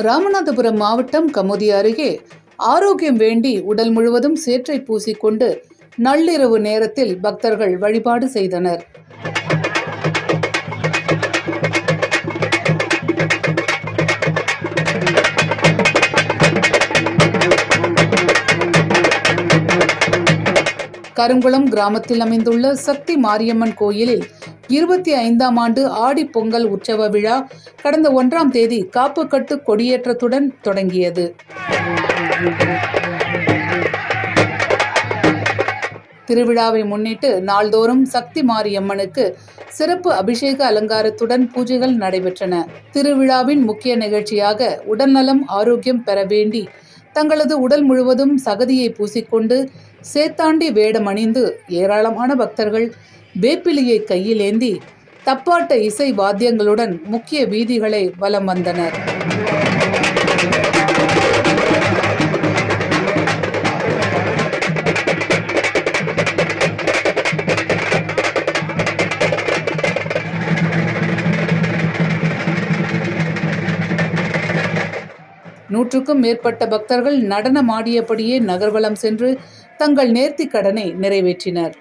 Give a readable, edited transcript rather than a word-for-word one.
ராமநாதபுரம் மாவட்டம் கமுதி அருகே ஆரோக்கியம் வேண்டி உடல் முழுவதும் சேற்றை பூசிக்கொண்டு நள்ளிரவு நேரத்தில் பக்தர்கள் வழிபாடு செய்தனர். கருங்குளம் கிராமத்தில் அமைந்துள்ள சக்தி மாரியம்மன் கோயிலில் 25ஆம் ஆண்டு ஆடி பொங்கல் உற்சவ விழா கடந்த 1ஆம் தேதி காப்புக்கட்டு கொடியேற்றத்துடன் தொடங்கியது. திருவிழாவை முன்னிட்டு நாள்தோறும் சக்தி மாரியம்மனுக்கு சிறப்பு அபிஷேக அலங்காரத்துடன் பூஜைகள் நடைபெற்றன. திருவிழாவின் முக்கிய நிகழ்ச்சியாக உடல்நலம் ஆரோக்கியம் பெற வேண்டி தங்களது உடல் முழுவதும் சகதியை பூசிக்கொண்டு சேத்தாண்டி வேடம் அணிந்து ஏராளமான பக்தர்கள் வேப்பிலையை கையில் ஏந்தி தப்பாட்ட இசை வாத்தியங்களுடன் முக்கிய வீதிகளை வலம் வந்தனர். நூற்றுக்கும் மேற்பட்ட பக்தர்கள் நடனமாடியபடியே நகர்வலம் சென்று தங்கள் நேர்த்திக் கடனை நிறைவேற்றினர்.